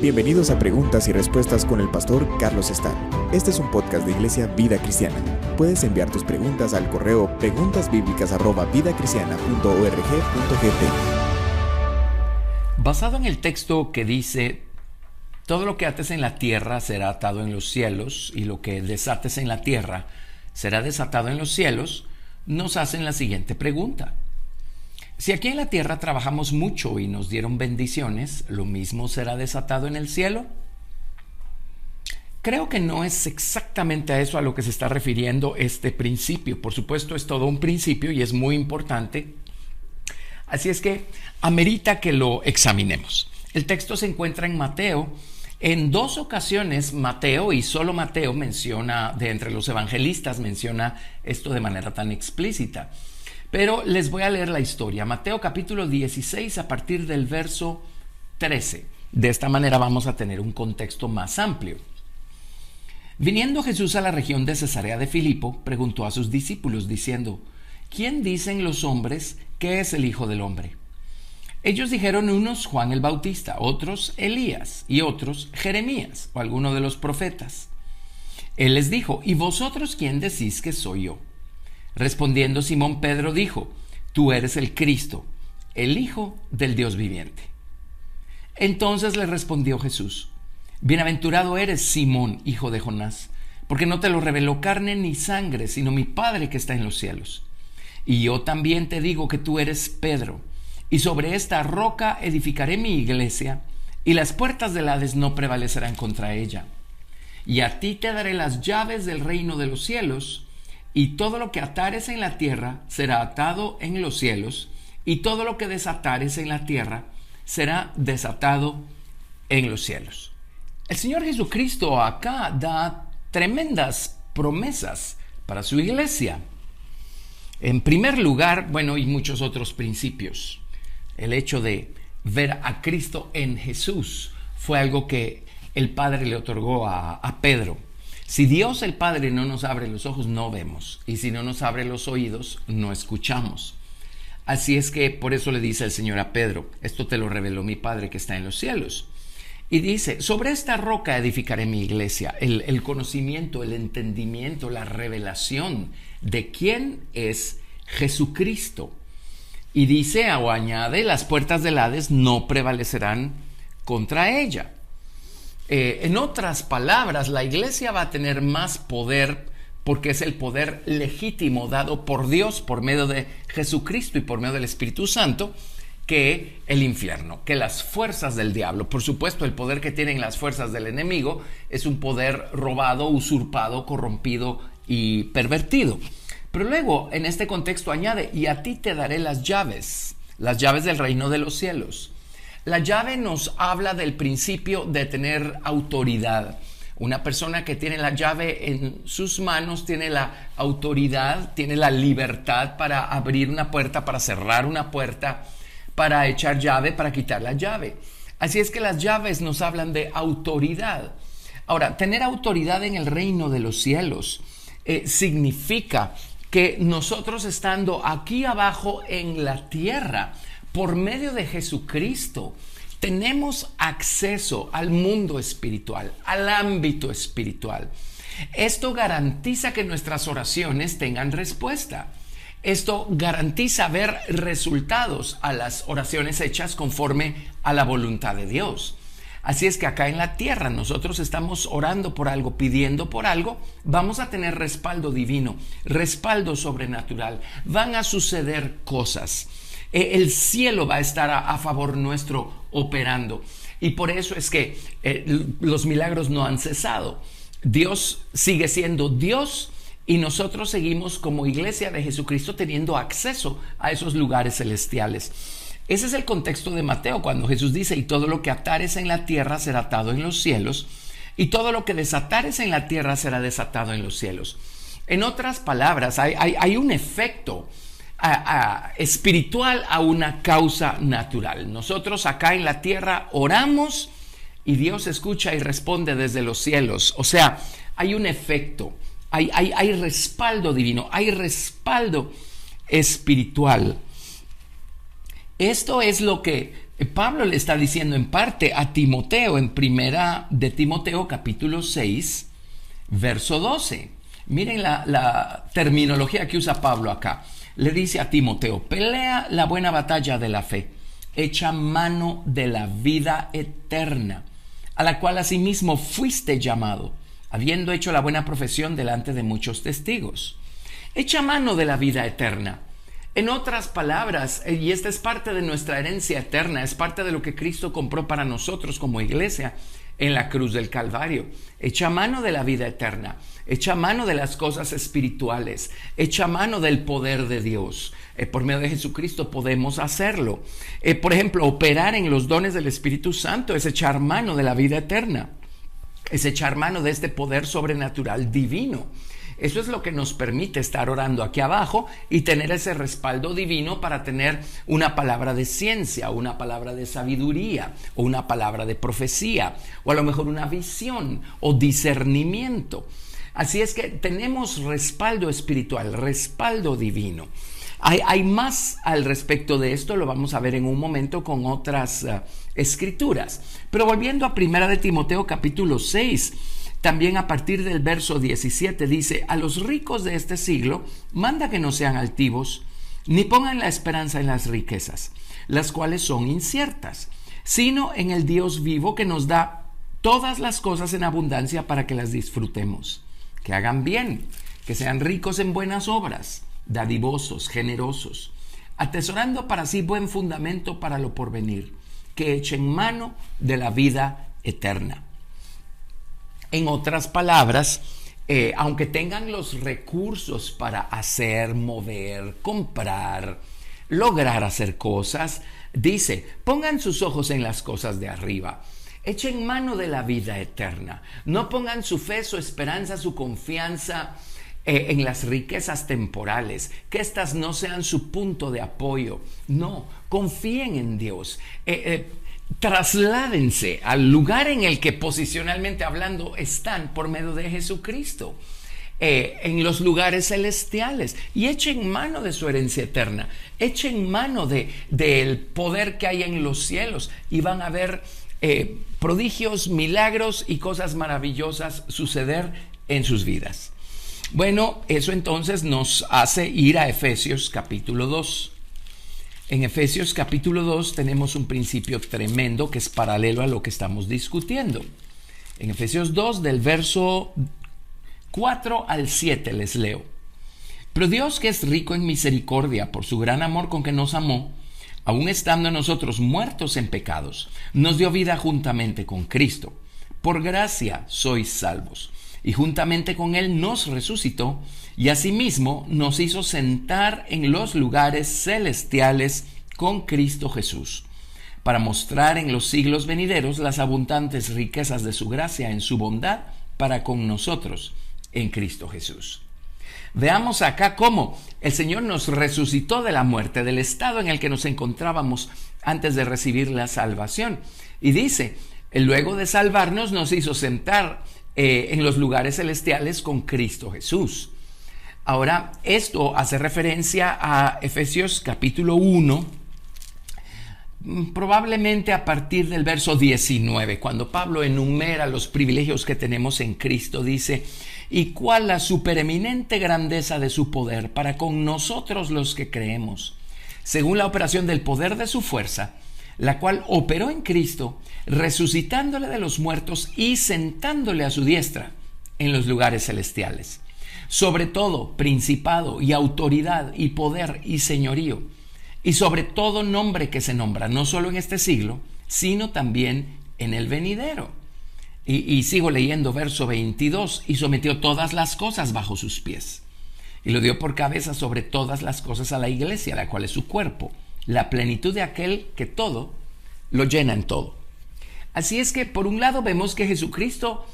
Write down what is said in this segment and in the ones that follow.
Bienvenidos a Preguntas y Respuestas con el pastor Carlos Estal. Este es un podcast de Iglesia Vida Cristiana. Puedes enviar tus preguntas al correo preguntasbiblicas@vidacristiana.org.gt. Basado en el texto que dice: todo lo que ates en la tierra será atado en los cielos, y lo que desates en la tierra será desatado en los cielos, nos hacen la siguiente pregunta: si aquí en la tierra trabajamos mucho y nos dieron bendiciones, ¿lo mismo será desatado en el cielo? Creo que no es exactamente a eso a lo que se está refiriendo este principio. Por supuesto, es todo un principio y es muy importante. Así es que amerita que lo examinemos. El texto se encuentra en Mateo. En dos ocasiones Mateo, y solo Mateo menciona, de entre los evangelistas, menciona esto de manera tan explícita. Pero les voy a leer la historia. Mateo capítulo 16 a partir del verso 13. De esta manera vamos a tener un contexto más amplio. Viniendo Jesús a la región de Cesarea de Filipo, preguntó a sus discípulos diciendo: ¿quién dicen los hombres que es el Hijo del Hombre? Ellos dijeron unos Juan el Bautista, otros Elías y otros Jeremías o alguno de los profetas. Él les dijo: ¿y vosotros quién decís que soy yo? Respondiendo Simón Pedro dijo: tú eres el Cristo, el Hijo del Dios viviente. Entonces le respondió Jesús: bienaventurado eres, Simón, hijo de Jonás, porque no te lo reveló carne ni sangre, sino mi Padre que está en los cielos. Y yo también te digo que tú eres Pedro, y sobre esta roca edificaré mi iglesia, y las puertas del Hades no prevalecerán contra ella. Y a ti te daré las llaves del reino de los cielos, y todo lo que atares en la tierra será atado en los cielos, y todo lo que desatares en la tierra será desatado en los cielos. El Señor Jesucristo acá da tremendas promesas para su iglesia. En primer lugar, y muchos otros principios. El hecho de ver a Cristo en Jesús fue algo que el Padre le otorgó a Pedro. Si Dios el Padre no nos abre los ojos, no vemos. Y si no nos abre los oídos, no escuchamos. Así es que por eso le dice el Señor a Pedro: esto te lo reveló mi Padre que está en los cielos. Y dice: sobre esta roca edificaré mi iglesia. El conocimiento, el entendimiento, la revelación de quién es Jesucristo. Y dice o añade: las puertas del Hades no prevalecerán contra ella. En otras palabras, la iglesia va a tener más poder porque es el poder legítimo dado por Dios por medio de Jesucristo y por medio del Espíritu Santo, que el infierno, que las fuerzas del diablo. Por supuesto, el poder que tienen las fuerzas del enemigo es un poder robado, usurpado, corrompido y pervertido. Pero luego, en este contexto añade: y a ti te daré las llaves del reino de los cielos. La llave nos habla del principio de tener autoridad. Una persona que tiene la llave en sus manos tiene la autoridad, tiene la libertad para abrir una puerta, para cerrar una puerta, para echar llave, para quitar la llave. Así es que las llaves nos hablan de autoridad. Ahora, tener autoridad en el reino de los cielos significa que nosotros, estando aquí abajo en la tierra, por medio de Jesucristo, tenemos acceso al mundo espiritual, al ámbito espiritual. Esto garantiza que nuestras oraciones tengan respuesta. Esto garantiza ver resultados a las oraciones hechas conforme a la voluntad de Dios. Así es que acá en la tierra nosotros estamos orando por algo, pidiendo por algo, vamos a tener respaldo divino, respaldo sobrenatural, van a suceder cosas. El cielo va a estar a favor nuestro operando. Y por eso es que los milagros no han cesado. Dios sigue siendo Dios y nosotros seguimos como iglesia de Jesucristo teniendo acceso a esos lugares celestiales. Ese es el contexto de Mateo cuando Jesús dice: y todo lo que atares en la tierra será atado en los cielos, y todo lo que desatares en la tierra será desatado en los cielos. En otras palabras, hay un efecto espiritual a una causa natural. Nosotros acá en la tierra oramos y Dios escucha y responde desde los cielos. O sea, hay un efecto, hay respaldo divino, hay respaldo espiritual. Esto es lo que Pablo le está diciendo en parte a Timoteo en primera de Timoteo capítulo 6, verso 12. Miren la terminología que usa Pablo acá. Le dice a Timoteo: pelea la buena batalla de la fe, echa mano de la vida eterna, a la cual asimismo fuiste llamado, habiendo hecho la buena profesión delante de muchos testigos. Echa mano de la vida eterna. En otras palabras, y esta es parte de nuestra herencia eterna, es parte de lo que Cristo compró para nosotros como iglesia en la cruz del Calvario. Echa mano de la vida eterna, echa mano de las cosas espirituales, echa mano del poder de Dios. Por medio de Jesucristo podemos hacerlo. Por ejemplo, operar en los dones del Espíritu Santo es echar mano de la vida eterna, es echar mano de este poder sobrenatural divino. Eso es lo que nos permite estar orando aquí abajo y tener ese respaldo divino para tener una palabra de ciencia, una palabra de sabiduría, o una palabra de profecía, o a lo mejor una visión o discernimiento. Así es que tenemos respaldo espiritual, respaldo divino. Hay más al respecto de esto, lo vamos a ver en un momento con otras escrituras. Pero volviendo a primera de Timoteo capítulo 6, también a partir del verso 17 dice: a los ricos de este siglo manda que no sean altivos, ni pongan la esperanza en las riquezas, las cuales son inciertas, sino en el Dios vivo que nos da todas las cosas en abundancia para que las disfrutemos. Que hagan bien, que sean ricos en buenas obras, dadivosos, generosos, atesorando para sí buen fundamento para lo porvenir, que echen mano de la vida eterna. En otras palabras, aunque tengan los recursos para hacer, mover, comprar, lograr hacer cosas, dice: pongan sus ojos en las cosas de arriba. Echen mano de la vida eterna. No pongan su fe, su esperanza, su confianza en las riquezas temporales, que éstas no sean su punto de apoyo. No, confíen en Dios. Trasládense al lugar en el que posicionalmente hablando están por medio de Jesucristo, en los lugares celestiales, y echen mano de su herencia eterna, echen mano del poder que hay en los cielos, y van a ver prodigios, milagros y cosas maravillosas suceder en sus vidas. Bueno, eso entonces nos hace ir a Efesios capítulo 2. En Efesios capítulo 2 tenemos un principio tremendo que es paralelo a lo que estamos discutiendo. En Efesios 2, del verso 4 al 7 les leo: pero Dios, que es rico en misericordia por su gran amor con que nos amó, aun estando nosotros muertos en pecados, nos dio vida juntamente con Cristo. Por gracia sois salvos, y juntamente con Él nos resucitó, y asimismo nos hizo sentar en los lugares celestiales con Cristo Jesús, para mostrar en los siglos venideros las abundantes riquezas de su gracia en su bondad para con nosotros en Cristo Jesús. Veamos acá cómo el Señor nos resucitó de la muerte, del estado en el que nos encontrábamos antes de recibir la salvación. Y dice: luego de salvarnos nos hizo sentar en los lugares celestiales con Cristo Jesús. Ahora, esto hace referencia a Efesios capítulo 1, probablemente a partir del verso 19, cuando Pablo enumera los privilegios que tenemos en Cristo. Dice: y cuál la supereminente grandeza de su poder para con nosotros los que creemos, según la operación del poder de su fuerza, la cual operó en Cristo, resucitándole de los muertos y sentándole a su diestra en los lugares celestiales, sobre todo principado y autoridad y poder y señorío, y sobre todo nombre que se nombra, no solo en este siglo, sino también en el venidero. Y sigo leyendo verso 22: y sometió todas las cosas bajo sus pies, y lo dio por cabeza sobre todas las cosas a la iglesia, la cual es su cuerpo, la plenitud de aquel que todo lo llena en todo. Así es que por un lado vemos que Jesucristo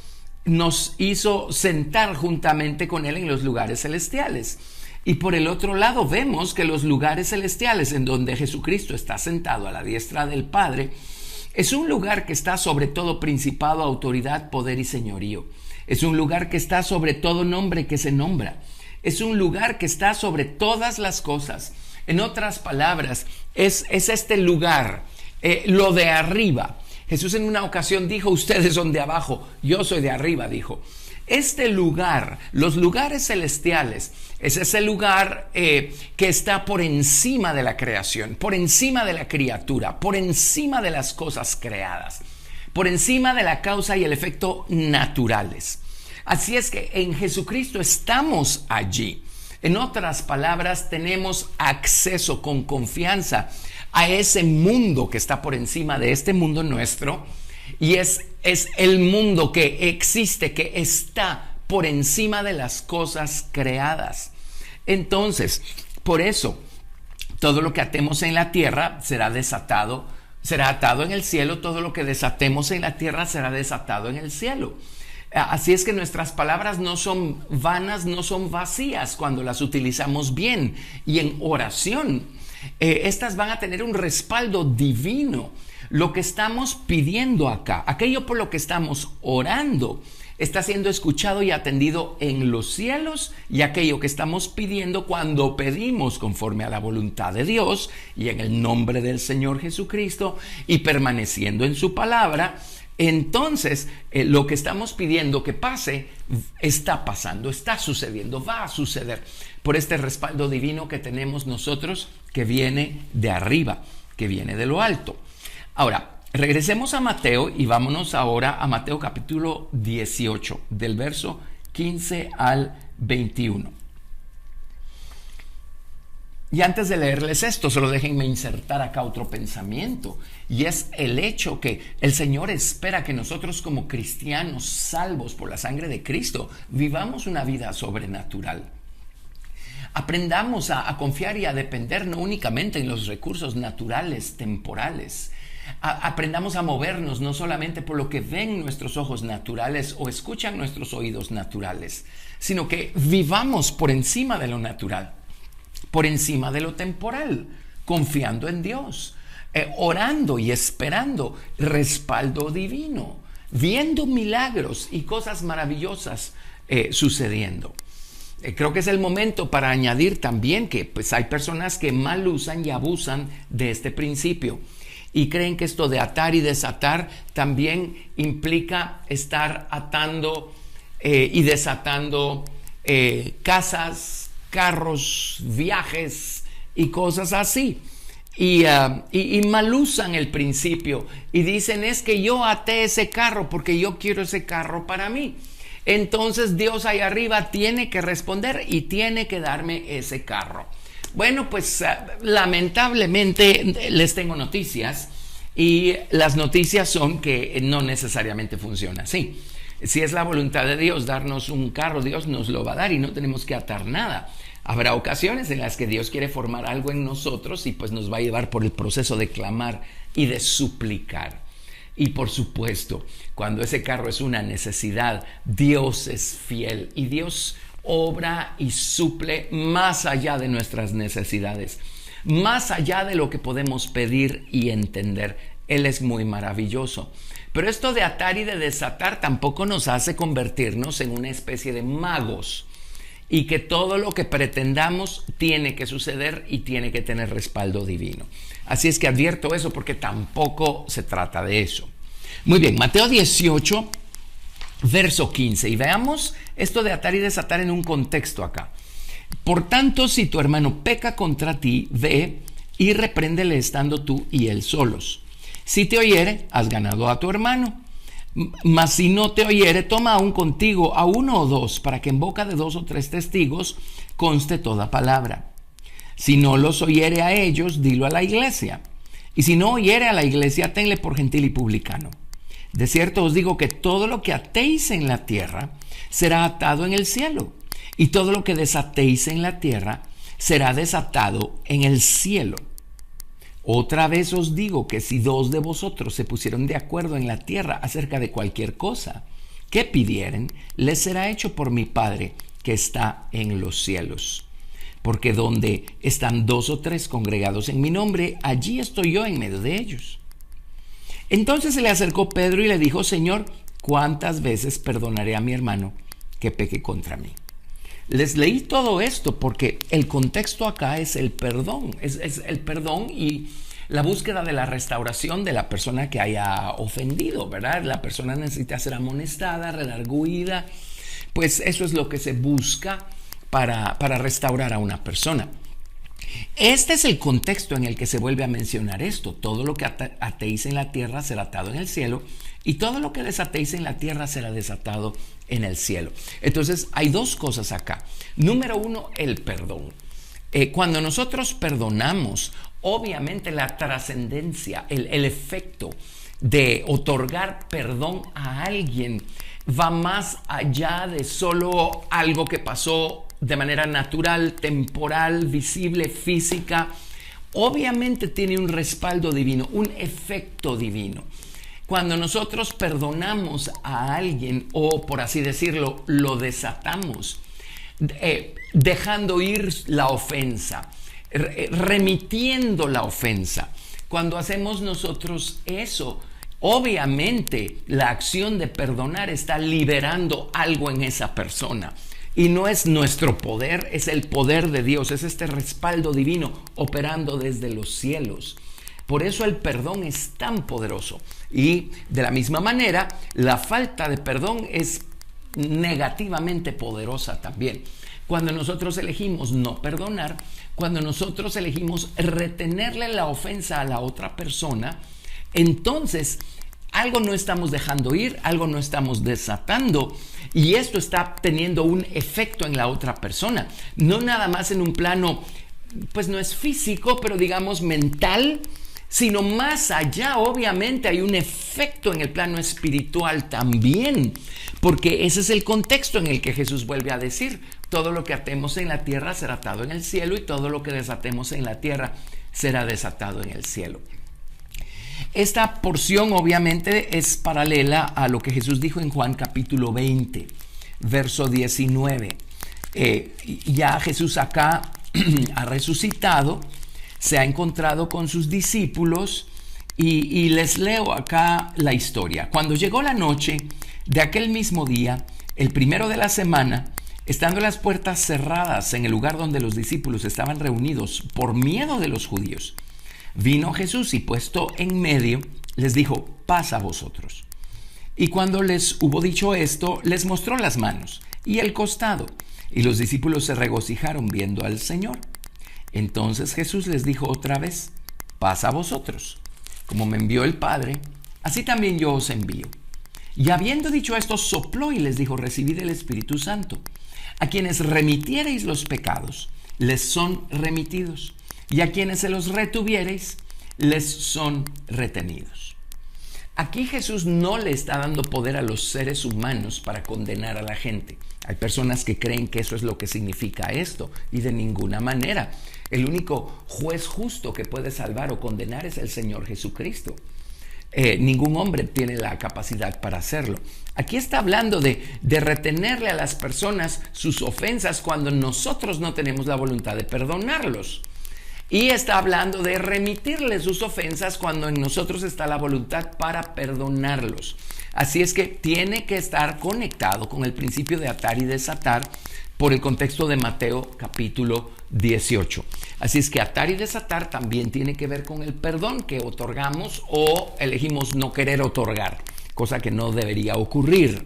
nos hizo sentar juntamente con Él en los lugares celestiales. Y por el otro lado vemos que los lugares celestiales en donde Jesucristo está sentado a la diestra del Padre es un lugar que está sobre todo principado, autoridad, poder y señorío. Es un lugar que está sobre todo nombre que se nombra. Es un lugar que está sobre todas las cosas. En otras palabras, es este lugar lo de arriba. Jesús en una ocasión dijo, ustedes son de abajo, yo soy de arriba, dijo. Este lugar, los lugares celestiales, es ese lugar que está por encima de la creación, por encima de la criatura, por encima de las cosas creadas, por encima de la causa y el efecto naturales. Así es que en Jesucristo estamos allí. En otras palabras, tenemos acceso con confianza a ese mundo que está por encima de este mundo nuestro, y es el mundo que existe, que está por encima de las cosas creadas. Entonces, por eso, todo lo que atemos en la tierra será atado en el cielo, todo lo que desatemos en la tierra será desatado en el cielo. Así es que nuestras palabras no son vanas, no son vacías cuando las utilizamos bien y en oración. Estas van a tener un respaldo divino. Lo que estamos pidiendo acá, aquello por lo que estamos orando, está siendo escuchado y atendido en los cielos, y aquello que estamos pidiendo cuando pedimos conforme a la voluntad de Dios y en el nombre del Señor Jesucristo y permaneciendo en su palabra, entonces lo que estamos pidiendo que pase está pasando, está sucediendo, va a suceder por este respaldo divino que tenemos nosotros, que viene de arriba, que viene de lo alto. Ahora, regresemos a Mateo y vámonos ahora a Mateo capítulo 18, del verso 15 al 21. Y antes de leerles esto, solo déjenme insertar acá otro pensamiento, y es el hecho que el Señor espera que nosotros como cristianos salvos por la sangre de Cristo vivamos una vida sobrenatural. Aprendamos a confiar y a depender no únicamente en los recursos naturales, temporales. Aprendamos a movernos no solamente por lo que ven nuestros ojos naturales o escuchan nuestros oídos naturales, sino que vivamos por encima de lo natural, por encima de lo temporal, confiando en Dios, orando y esperando respaldo divino, viendo milagros y cosas maravillosas sucediendo. Creo que es el momento para añadir también que pues, hay personas que mal usan y abusan de este principio y creen que esto de atar y desatar también implica estar atando y desatando casas, carros, viajes y cosas así. Y mal usan el principio y dicen, es que yo até ese carro porque yo quiero ese carro para mí. Entonces Dios ahí arriba tiene que responder y tiene que darme ese carro. Bueno, pues lamentablemente les tengo noticias, y las noticias son que no necesariamente funciona así. Si es la voluntad de Dios darnos un carro, Dios nos lo va a dar y no tenemos que atar nada. Habrá ocasiones en las que Dios quiere formar algo en nosotros y pues nos va a llevar por el proceso de clamar y de suplicar. Y por supuesto, cuando ese carro es una necesidad, Dios es fiel y Dios obra y suple más allá de nuestras necesidades, más allá de lo que podemos pedir y entender. Él es muy maravilloso. Pero esto de atar y de desatar tampoco nos hace convertirnos en una especie de magos y que todo lo que pretendamos tiene que suceder y tiene que tener respaldo divino. Así es que advierto eso porque tampoco se trata de eso. Muy bien, Mateo 18, verso 15. Y veamos esto de atar y desatar en un contexto acá. Por tanto, si tu hermano peca contra ti, ve y repréndele estando tú y él solos. Si te oyere, has ganado a tu hermano. Mas si no te oyere, toma aún contigo a uno o dos, para que en boca de 2 o 3 testigos conste toda palabra. Si no los oyere a ellos, dilo a la iglesia. Y si no oyere a la iglesia, tenle por gentil y publicano. De cierto os digo que todo lo que atéis en la tierra será atado en el cielo, y todo lo que desatéis en la tierra será desatado en el cielo. Otra vez os digo que si 2 de vosotros se pusieron de acuerdo en la tierra acerca de cualquier cosa que pidieren, les será hecho por mi Padre que está en los cielos. Porque donde están 2 o 3 congregados en mi nombre, allí estoy yo en medio de ellos. Entonces se le acercó Pedro y le dijo, Señor, ¿cuántas veces perdonaré a mi hermano que peque contra mí? Les leí todo esto porque el contexto acá es el perdón, es el perdón, y la búsqueda de la restauración de la persona que haya ofendido, ¿verdad? La persona necesita ser amonestada, redarguida. Pues eso es lo que se busca para restaurar a una persona. Este es el contexto en el que se vuelve a mencionar esto. Todo lo que atéis en la tierra será atado en el cielo, y todo lo que desatéis en la tierra será desatado en el cielo. Entonces hay dos cosas acá. Número uno, el perdón. Cuando nosotros perdonamos, obviamente la trascendencia, el efecto de otorgar perdón a alguien va más allá de solo algo que pasó de manera natural, temporal, visible, física. Obviamente tiene un respaldo divino, un efecto divino. Cuando nosotros perdonamos a alguien, o por así decirlo, lo desatamos, dejando ir la ofensa, remitiendo la ofensa. Cuando hacemos nosotros eso, obviamente la acción de perdonar está liberando algo en esa persona. Y no es nuestro poder, es el poder de Dios, es este respaldo divino operando desde los cielos. Por eso el perdón es tan poderoso. Y de la misma manera, la falta de perdón es negativamente poderosa también. Cuando nosotros elegimos no perdonar, cuando nosotros elegimos retenerle la ofensa a la otra persona, entonces algo no estamos dejando ir, algo no estamos desatando, y esto está teniendo un efecto en la otra persona. No nada más en un plano, pues no es físico, pero digamos mental, sino más allá. Obviamente hay un efecto en el plano espiritual también, porque ese es el contexto en el que Jesús vuelve a decir: todo lo que atemos en la tierra será atado en el cielo, y todo lo que desatemos en la tierra será desatado en el cielo. Esta porción obviamente es paralela a lo que Jesús dijo en Juan capítulo 20, verso 19. Ya Jesús acá ha resucitado, se ha encontrado con sus discípulos, y les leo acá la historia. Cuando llegó la noche de aquel mismo día, el primero de la semana, estando las puertas cerradas en el lugar donde los discípulos estaban reunidos por miedo de los judíos, vino Jesús y, puesto en medio, les dijo: paz a vosotros. Y cuando les hubo dicho esto, les mostró las manos y el costado, y los discípulos se regocijaron viendo al Señor. Entonces Jesús les dijo otra vez: paz a vosotros. Como me envió el Padre, así también yo os envío. Y habiendo dicho esto, sopló y les dijo: recibid el Espíritu Santo. A quienes remitiereis los pecados, les son remitidos, y a quienes se los retuviereis, les son retenidos. Aquí Jesús no le está dando poder a los seres humanos para condenar a la gente. Hay personas que creen que eso es lo que significa esto, y de ninguna manera. El único juez justo que puede salvar o condenar es el Señor Jesucristo. Ningún hombre tiene la capacidad para hacerlo. Aquí está hablando de retenerle a las personas sus ofensas cuando nosotros no tenemos la voluntad de perdonarlos. Y está hablando de remitirles sus ofensas cuando en nosotros está la voluntad para perdonarlos. Así es que tiene que estar conectado con el principio de atar y desatar por el contexto de Mateo capítulo 18. Así es que atar y desatar también tiene que ver con el perdón que otorgamos o elegimos no querer otorgar, cosa que no debería ocurrir.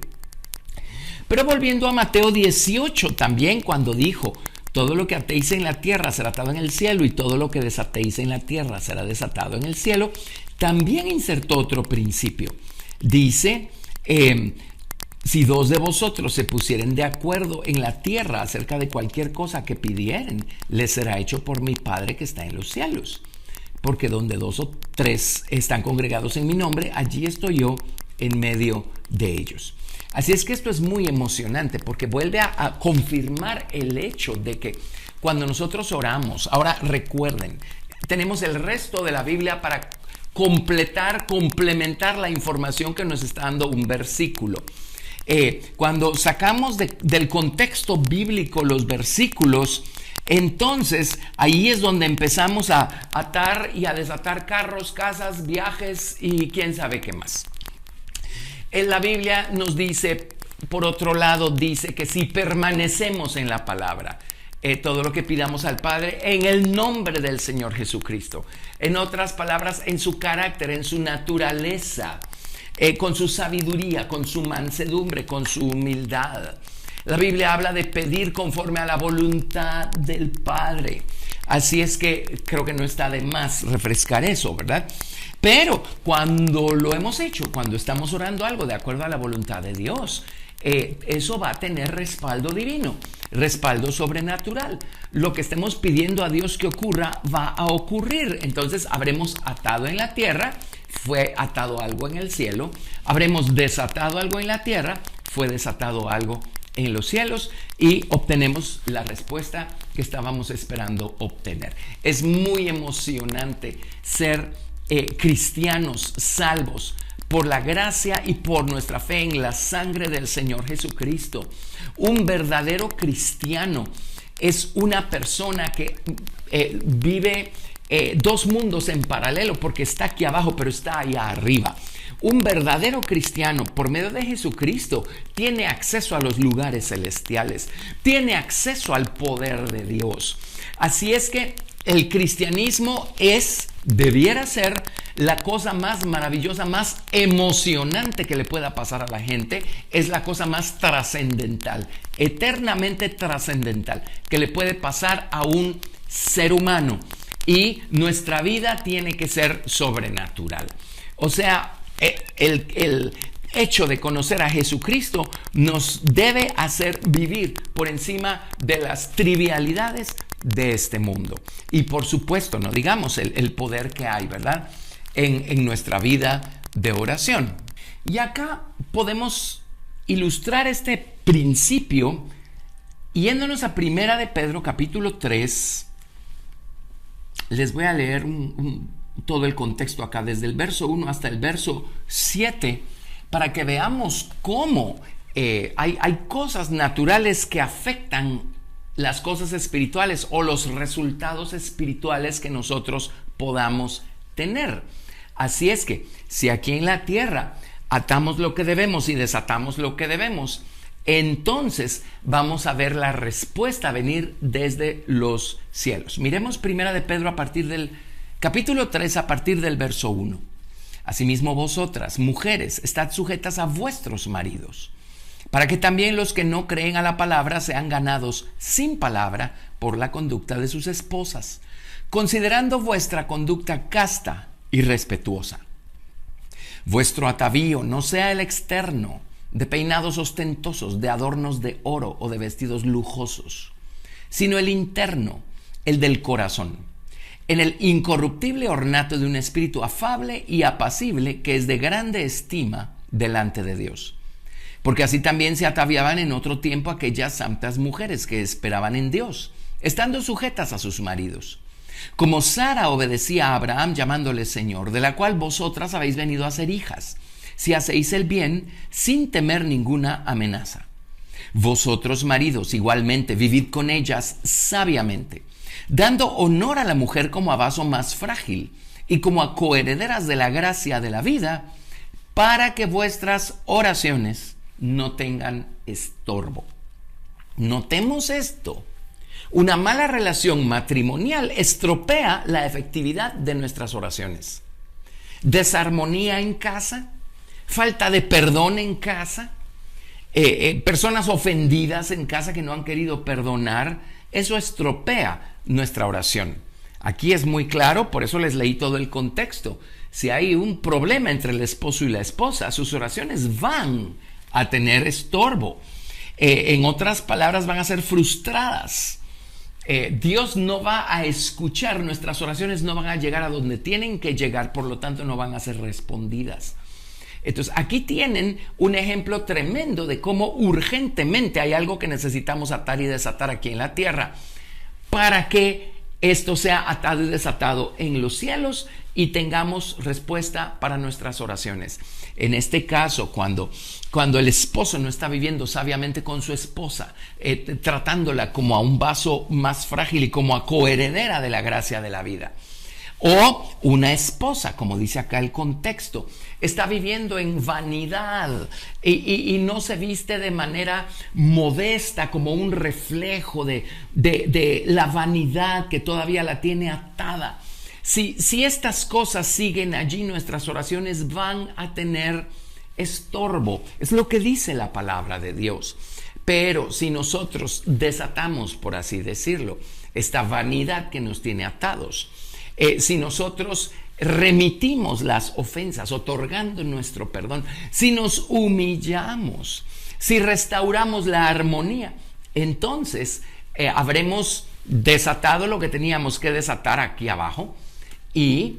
Pero volviendo a Mateo 18 también, cuando dijo: todo lo que atéis en la tierra será atado en el cielo, y todo lo que desatéis en la tierra será desatado en el cielo, también insertó otro principio. Dice: si dos de vosotros se pusieren de acuerdo en la tierra acerca de cualquier cosa que pidieren, les será hecho por mi Padre que está en los cielos. Porque donde dos o tres están congregados en mi nombre, allí estoy yo en medio de ellos. Así es que esto es muy emocionante, porque vuelve a confirmar el hecho de que cuando nosotros oramos, ahora recuerden, tenemos el resto de la Biblia para complementar la información que nos está dando un versículo. Cuando sacamos del contexto bíblico los versículos, entonces ahí es donde empezamos a atar y a desatar carros, casas, viajes y quién sabe qué más. En la Biblia nos dice, por otro lado, dice que si permanecemos en la palabra, todo lo que pidamos al Padre en el nombre del Señor Jesucristo. En otras palabras, en su carácter, en su naturaleza, con su sabiduría, con su mansedumbre, con su humildad. La Biblia habla de pedir conforme a la voluntad del Padre. Así es que creo que no está de más refrescar eso, ¿verdad? Pero cuando lo hemos hecho, cuando estamos orando algo de acuerdo a la voluntad de Dios, eso va a tener respaldo divino, respaldo sobrenatural. Lo que estemos pidiendo a Dios que ocurra va a ocurrir. Entonces habremos atado en la tierra, fue atado algo en el cielo. Habremos desatado algo en la tierra, fue desatado algo en los cielos, y obtenemos la respuesta que estábamos esperando obtener. Es muy emocionante ser cristianos salvos por la gracia y por nuestra fe en la sangre del Señor Jesucristo. Un verdadero cristiano es una persona que vive dos mundos en paralelo, porque está aquí abajo pero está allá arriba. Un verdadero cristiano, por medio de Jesucristo, tiene acceso a los lugares celestiales, tiene acceso al poder de Dios. Así es que el cristianismo debiera ser la cosa más maravillosa, más emocionante que le pueda pasar a la gente. Es la cosa más trascendental, eternamente trascendental, que le puede pasar a un ser humano. Y nuestra vida tiene que ser sobrenatural. O sea, el hecho de conocer a Jesucristo nos debe hacer vivir por encima de las trivialidades de este mundo. Y por supuesto, no digamos el poder que hay, ¿verdad?, en nuestra vida de oración. Y acá podemos ilustrar este principio yéndonos a Primera de Pedro, capítulo 3. Les voy a leer todo el contexto acá, desde el verso 1 hasta el verso 7, para que veamos cómo hay cosas naturales que afectan las cosas espirituales o los resultados espirituales que nosotros podamos tener. Así es que si aquí en la tierra atamos lo que debemos y desatamos lo que debemos, entonces vamos a ver la respuesta venir desde los cielos. Miremos Primera de Pedro a partir del capítulo 3, a partir del verso 1. Asimismo vosotras, mujeres, estad sujetas a vuestros maridos, para que también los que no creen a la palabra sean ganados sin palabra por la conducta de sus esposas, considerando vuestra conducta casta y respetuosa. Vuestro atavío no sea el externo, de peinados ostentosos, de adornos de oro o de vestidos lujosos, sino el interno, el del corazón, en el incorruptible ornato de un espíritu afable y apacible, que es de grande estima delante de Dios. Porque así también se ataviaban en otro tiempo aquellas santas mujeres que esperaban en Dios, estando sujetas a sus maridos. Como Sara obedecía a Abraham llamándole Señor, de la cual vosotras habéis venido a ser hijas, si hacéis el bien sin temer ninguna amenaza. Vosotros, maridos, igualmente vivid con ellas sabiamente, dando honor a la mujer como a vaso más frágil y como a coherederas de la gracia de la vida, para que vuestras oraciones no tengan estorbo. Notemos esto. Una mala relación matrimonial estropea la efectividad de nuestras oraciones. Desarmonía en casa, falta de perdón en casa, personas ofendidas en casa que no han querido perdonar, eso estropea nuestra oración. Aquí es muy claro, por eso les leí todo el contexto. Si hay un problema entre el esposo y la esposa, sus oraciones van a tener estorbo. En otras palabras, van a ser frustradas. Dios no va a escuchar, nuestras oraciones no van a llegar a donde tienen que llegar, por lo tanto no van a ser respondidas. Entonces aquí tienen un ejemplo tremendo de cómo urgentemente hay algo que necesitamos atar y desatar aquí en la tierra para que esto sea atado y desatado en los cielos y tengamos respuesta para nuestras oraciones. En este caso, cuando el esposo no está viviendo sabiamente con su esposa, tratándola como a un vaso más frágil y como a coheredera de la gracia de la vida, O una esposa, como dice acá el contexto, está viviendo en vanidad y no se viste de manera modesta, como un reflejo de la vanidad que todavía la tiene atada. Si estas cosas siguen allí, nuestras oraciones van a tener estorbo. Es lo que dice la palabra de Dios. Pero si nosotros desatamos, por así decirlo, esta vanidad que nos tiene atados, si nosotros remitimos las ofensas, otorgando nuestro perdón, si nos humillamos, si restauramos la armonía, entonces habremos desatado lo que teníamos que desatar aquí abajo y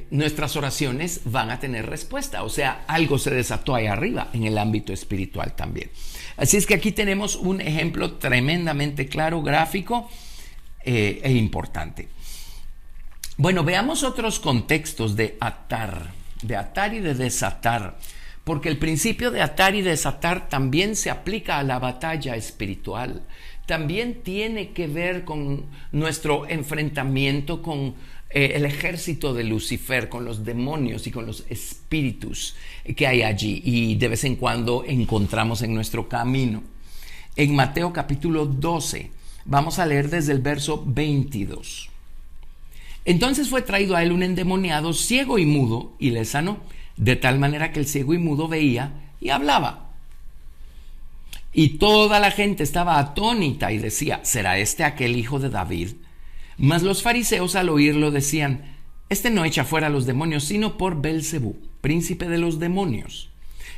nuestras oraciones van a tener respuesta. O sea, algo se desató ahí arriba en el ámbito espiritual también. Así es que aquí tenemos un ejemplo tremendamente claro, gráfico e importante. Bueno, veamos otros contextos de atar y de desatar, porque el principio de atar y desatar también se aplica a la batalla espiritual. También tiene que ver con nuestro enfrentamiento con el ejército de Lucifer, con los demonios y con los espíritus que hay allí y de vez en cuando encontramos en nuestro camino. En Mateo capítulo 12, vamos a leer desde el verso 22. Entonces fue traído a él un endemoniado ciego y mudo y le sanó, de tal manera que el ciego y mudo veía y hablaba. Y toda la gente estaba atónita y decía: ¿será este aquel hijo de David? Mas los fariseos al oírlo decían: este no echa fuera a los demonios, sino por Belzebú, príncipe de los demonios.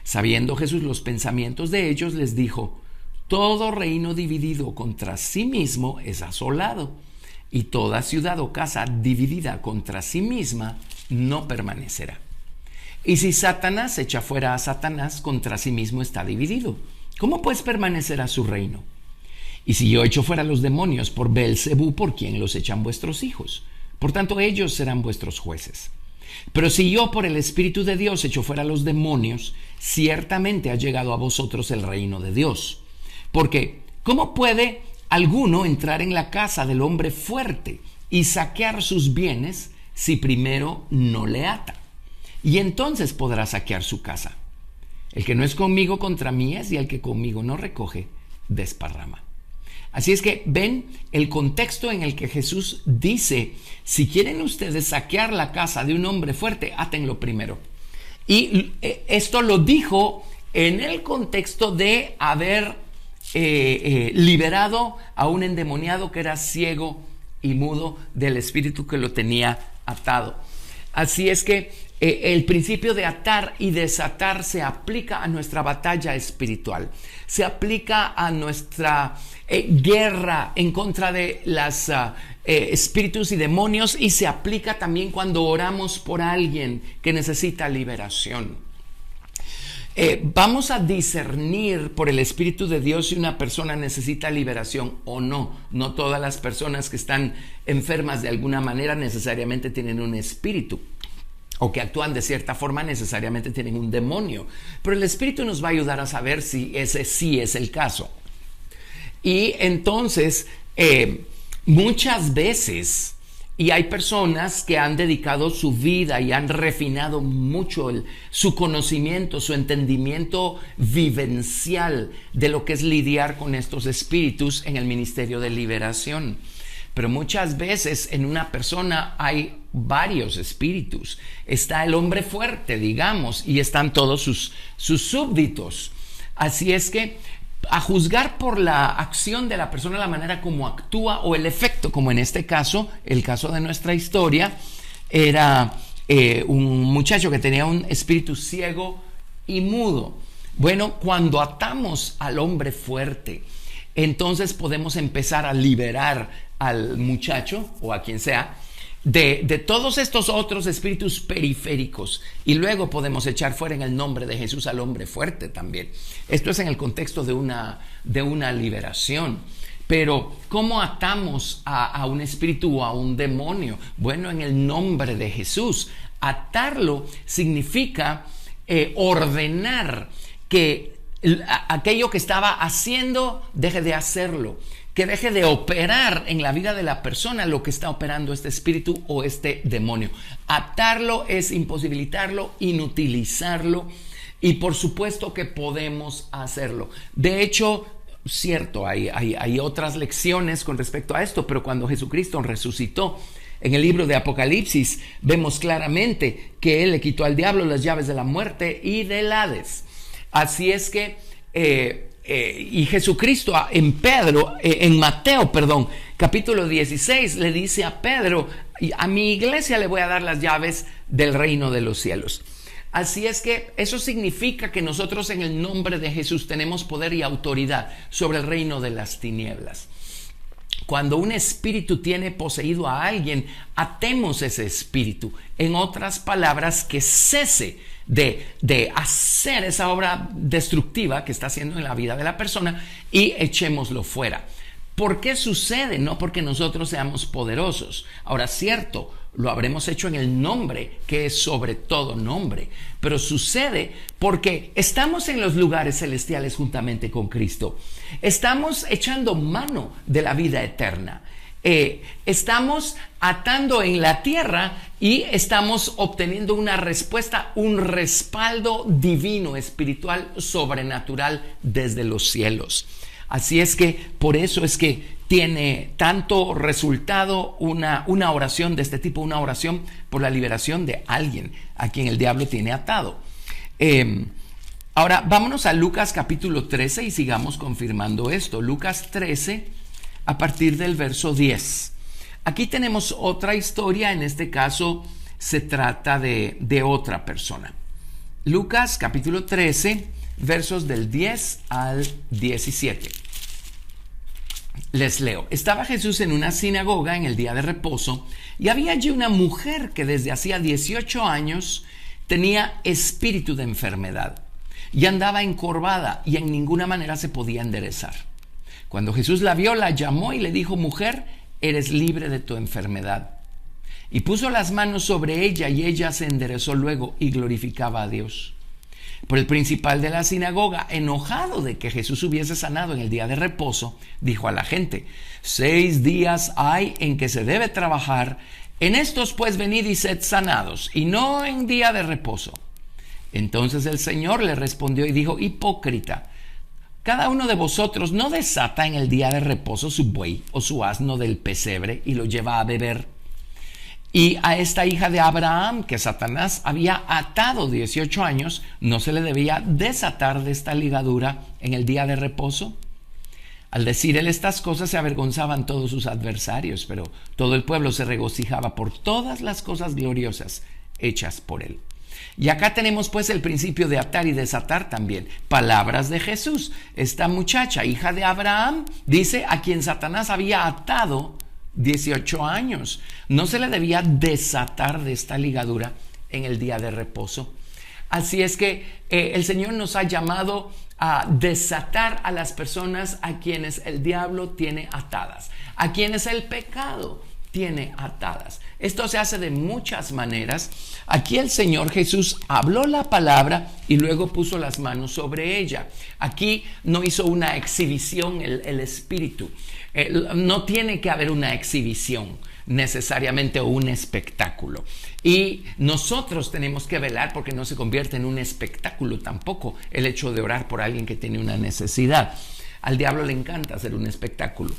Sabiendo Jesús los pensamientos de ellos, les dijo: todo reino dividido contra sí mismo es asolado, y toda ciudad o casa dividida contra sí misma no permanecerá. Y si Satanás echa fuera a Satanás, contra sí mismo está dividido. ¿Cómo pues permanecerá su reino? Y si yo echo fuera a los demonios por Belzebú, ¿por quién los echan vuestros hijos? Por tanto, ellos serán vuestros jueces. Pero si yo por el Espíritu de Dios echo fuera a los demonios, ciertamente ha llegado a vosotros el reino de Dios. Porque, ¿cómo puede alguno entrar en la casa del hombre fuerte y saquear sus bienes si primero no le ata? Y entonces podrá saquear su casa. El que no es conmigo contra mí es, y el que conmigo no recoge, desparrama. Así es que ven el contexto en el que Jesús dice: si quieren ustedes saquear la casa de un hombre fuerte, átenlo primero. Y esto lo dijo en el contexto de haber liberado a un endemoniado que era ciego y mudo del espíritu que lo tenía atado. Así es que el principio de atar y desatar se aplica a nuestra batalla espiritual, se aplica a nuestra guerra en contra de los espíritus y demonios, y se aplica también cuando oramos por alguien que necesita liberación. Vamos a discernir por el Espíritu de Dios si una persona necesita liberación o no. No todas las personas que están enfermas de alguna manera necesariamente tienen un espíritu, o que actúan de cierta forma necesariamente tienen un demonio. Pero el Espíritu nos va a ayudar a saber si ese sí es el caso. Y entonces, muchas veces, y hay personas que han dedicado su vida y han refinado mucho su conocimiento, su entendimiento vivencial de lo que es lidiar con estos espíritus en el ministerio de liberación. Pero muchas veces en una persona hay varios espíritus. Está el hombre fuerte, digamos, y están todos sus súbditos. Así es que, a juzgar por la acción de la persona, la manera como actúa o el efecto, como en este caso, el caso de nuestra historia, era un muchacho que tenía un espíritu ciego y mudo. Bueno, cuando atamos al hombre fuerte, entonces podemos empezar a liberar al muchacho o a quien sea de todos estos otros espíritus periféricos, y luego podemos echar fuera en el nombre de Jesús al hombre fuerte también. Esto es en el contexto de una liberación. Pero ¿cómo atamos a un espíritu o a un demonio? Bueno, en el nombre de Jesús. Atarlo significa ordenar que aquello que estaba haciendo deje de hacerlo, que deje de operar en la vida de la persona lo que está operando este espíritu o este demonio. Atarlo es imposibilitarlo, inutilizarlo, y por supuesto que podemos hacerlo. De hecho, cierto, hay otras lecciones con respecto a esto, pero cuando Jesucristo resucitó, en el libro de Apocalipsis vemos claramente que Él le quitó al diablo las llaves de la muerte y del Hades. Así es que y Jesucristo en Mateo, capítulo 16, le dice a Pedro: a mi iglesia le voy a dar las llaves del reino de los cielos. Así es que eso significa que nosotros en el nombre de Jesús tenemos poder y autoridad sobre el reino de las tinieblas. Cuando un espíritu tiene poseído a alguien, atemos ese espíritu. En otras palabras, que cese de hacer esa obra destructiva que está haciendo en la vida de la persona y echémoslo fuera. ¿Por qué sucede? No porque nosotros seamos poderosos. Ahora, cierto, lo habremos hecho en el nombre, que es sobre todo nombre, pero sucede porque estamos en los lugares celestiales juntamente con Cristo. Estamos echando mano de la vida eterna. Estamos atando en la tierra y estamos obteniendo una respuesta, un respaldo divino, espiritual, sobrenatural desde los cielos. Así es que por eso es que tiene tanto resultado una oración de este tipo, una oración por la liberación de alguien a quien el diablo tiene atado. Ahora vámonos a Lucas capítulo 13 y sigamos confirmando esto. Lucas 13 a partir del verso 10. Aquí tenemos otra historia, en este caso se trata de otra persona. Lucas capítulo 13, versos del 10 al 17. Les leo. Estaba Jesús en una sinagoga en el día de reposo y había allí una mujer que desde hacía 18 años tenía espíritu de enfermedad y andaba encorvada y en ninguna manera se podía enderezar. Cuando Jesús la vio, la llamó y le dijo: mujer, eres libre de tu enfermedad. Y puso las manos sobre ella y ella se enderezó luego y glorificaba a Dios. Pero el principal de la sinagoga, enojado de que Jesús hubiese sanado en el día de reposo, dijo a la gente: 6 días hay en que se debe trabajar, en estos pues venid y sed sanados, y no en día de reposo. Entonces el Señor le respondió y dijo: hipócrita, cada uno de vosotros no desata en el día de reposo su buey o su asno del pesebre y lo lleva a beber. Y a esta hija de Abraham, que Satanás había atado 18 años, ¿no se le debía desatar de esta ligadura en el día de reposo? Al decir él estas cosas se avergonzaban todos sus adversarios, pero todo el pueblo se regocijaba por todas las cosas gloriosas hechas por él. Y acá tenemos pues el principio de atar y desatar también. Palabras de Jesús. Esta muchacha, hija de Abraham, dice: a quien Satanás había atado 18 años, no se le debía desatar de esta ligadura en el día de reposo. Así es que el Señor nos ha llamado a desatar a las personas a quienes el diablo tiene atadas, a quienes el pecado tiene atadas. Esto se hace de muchas maneras. Aquí el Señor Jesús habló la palabra y luego puso las manos sobre ella. Aquí no hizo una exhibición el Espíritu. No tiene que haber una exhibición necesariamente o un espectáculo. Y nosotros tenemos que velar porque no se convierte en un espectáculo tampoco el hecho de orar por alguien que tiene una necesidad. Al diablo le encanta hacer un espectáculo.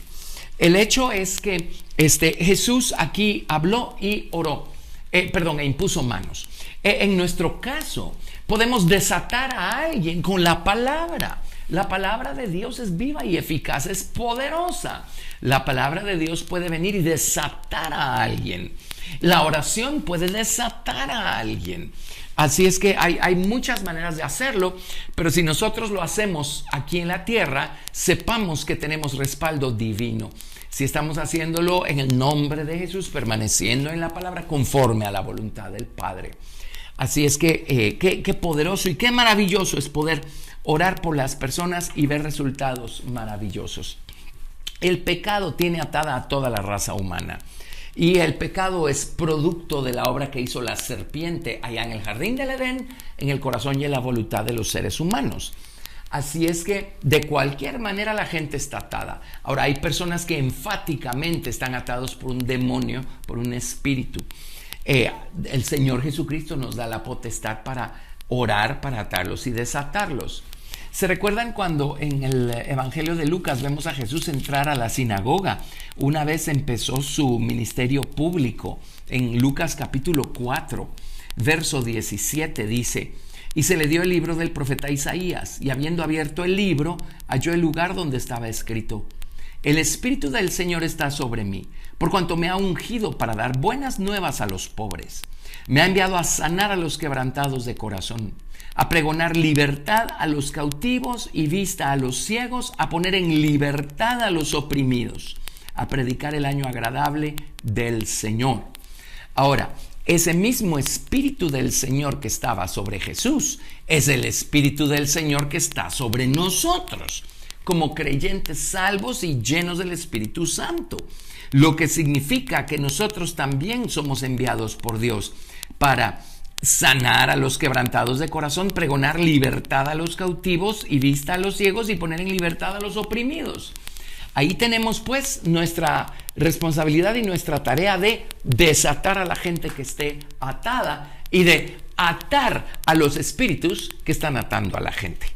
El hecho es que Jesús aquí habló y oró, e impuso manos. En nuestro caso, podemos desatar a alguien con la palabra. La palabra de Dios es viva y eficaz, es poderosa. La palabra de Dios puede venir y desatar a alguien. La oración puede desatar a alguien. Así es que hay muchas maneras de hacerlo, pero si nosotros lo hacemos aquí en la tierra, sepamos que tenemos respaldo divino. Si estamos haciéndolo en el nombre de Jesús, permaneciendo en la palabra conforme a la voluntad del Padre. Así es que qué poderoso y qué maravilloso es poder orar por las personas y ver resultados maravillosos. El pecado tiene atada a toda la raza humana. Y el pecado es producto de la obra que hizo la serpiente allá en el jardín del Edén, en el corazón y en la voluntad de los seres humanos. Así es que de cualquier manera la gente está atada. Ahora, hay personas que enfáticamente están atados por un demonio, por un espíritu. El Señor Jesucristo nos da la potestad para orar, para atarlos y desatarlos. ¿Se recuerdan cuando en el Evangelio de Lucas vemos a Jesús entrar a la sinagoga? Una vez empezó su ministerio público. En Lucas capítulo 4, verso 17 dice: y se le dio el libro del profeta Isaías, y habiendo abierto el libro, halló el lugar donde estaba escrito: el Espíritu del Señor está sobre mí, por cuanto me ha ungido para dar buenas nuevas a los pobres. Me ha enviado a sanar a los quebrantados de corazón, a pregonar libertad a los cautivos y vista a los ciegos, a poner en libertad a los oprimidos, a predicar el año agradable del Señor. Ahora, ese mismo Espíritu del Señor que estaba sobre Jesús es el Espíritu del Señor que está sobre nosotros, como creyentes salvos y llenos del Espíritu Santo, lo que significa que nosotros también somos enviados por Dios para sanar a los quebrantados de corazón, pregonar libertad a los cautivos y vista a los ciegos y poner en libertad a los oprimidos. Ahí tenemos pues nuestra responsabilidad y nuestra tarea de desatar a la gente que esté atada y de atar a los espíritus que están atando a la gente.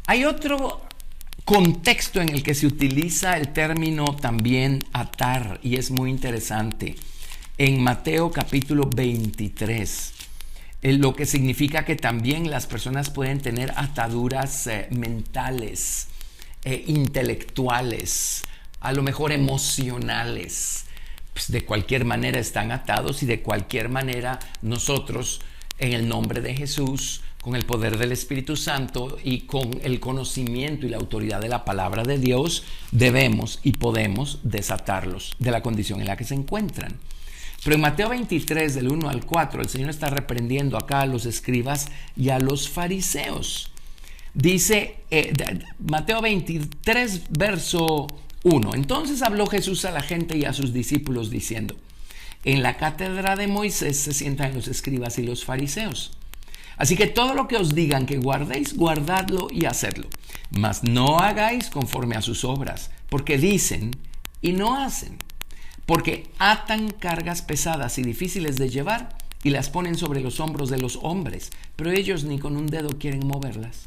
Hay otro contexto en el que se utiliza el término también atar y es muy interesante. En Mateo capítulo 23, lo que significa que también las personas pueden tener ataduras mentales, intelectuales, a lo mejor emocionales. Pues de cualquier manera están atados y de cualquier manera nosotros, en el nombre de Jesús, con el poder del Espíritu Santo y con el conocimiento y la autoridad de la palabra de Dios, debemos y podemos desatarlos de la condición en la que se encuentran. Pero en Mateo 23, del 1 al 4, el Señor está reprendiendo acá a los escribas y a los fariseos. Dice Mateo 23, verso 1: entonces habló Jesús a la gente y a sus discípulos diciendo: en la cátedra de Moisés se sientan los escribas y los fariseos. Así que todo lo que os digan que guardéis, guardadlo y hacedlo. Mas no hagáis conforme a sus obras, porque dicen y no hacen. Porque atan cargas pesadas y difíciles de llevar y las ponen sobre los hombros de los hombres, pero ellos ni con un dedo quieren moverlas.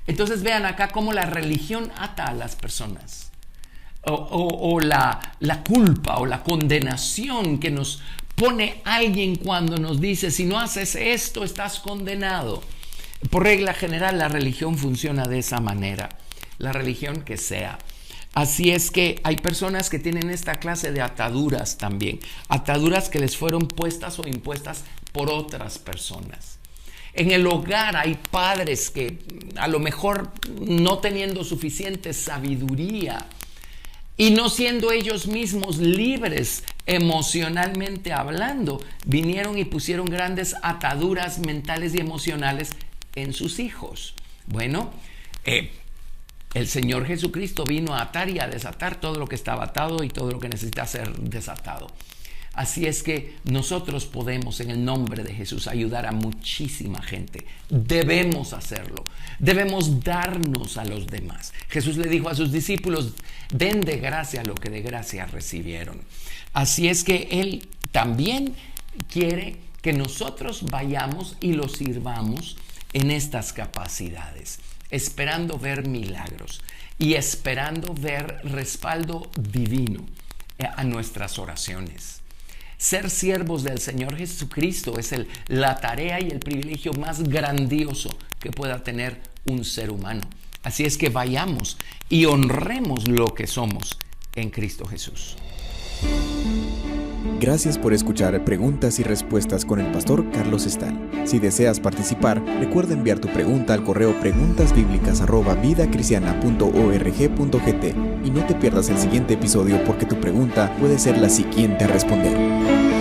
Entonces vean acá cómo la religión ata a las personas. O la culpa o la condenación que nos pone alguien cuando nos dice: si no haces esto, estás condenado. Por regla general, la religión funciona de esa manera, la religión que sea. Así es que hay personas que tienen esta clase de ataduras también, ataduras que les fueron puestas o impuestas por otras personas. En el hogar hay padres que a lo mejor no teniendo suficiente sabiduría y no siendo ellos mismos libres emocionalmente hablando, vinieron y pusieron grandes ataduras mentales y emocionales en sus hijos. Bueno, el Señor Jesucristo vino a atar y a desatar todo lo que estaba atado y todo lo que necesita ser desatado. Así es que nosotros podemos, en el nombre de Jesús, ayudar a muchísima gente. Debemos hacerlo. Debemos darnos a los demás. Jesús le dijo a sus discípulos: den de gracia lo que de gracia recibieron. Así es que Él también quiere que nosotros vayamos y lo sirvamos en estas capacidades, esperando ver milagros y esperando ver respaldo divino a nuestras oraciones. Ser siervos del Señor Jesucristo es la tarea y el privilegio más grandioso que pueda tener un ser humano. Así es que vayamos y honremos lo que somos en Cristo Jesús. Gracias por escuchar Preguntas y Respuestas con el pastor Carlos Estal. Si deseas participar, recuerda enviar tu pregunta al correo preguntasbiblicas@vidacristiana.org.gt y no te pierdas el siguiente episodio porque tu pregunta puede ser la siguiente a responder.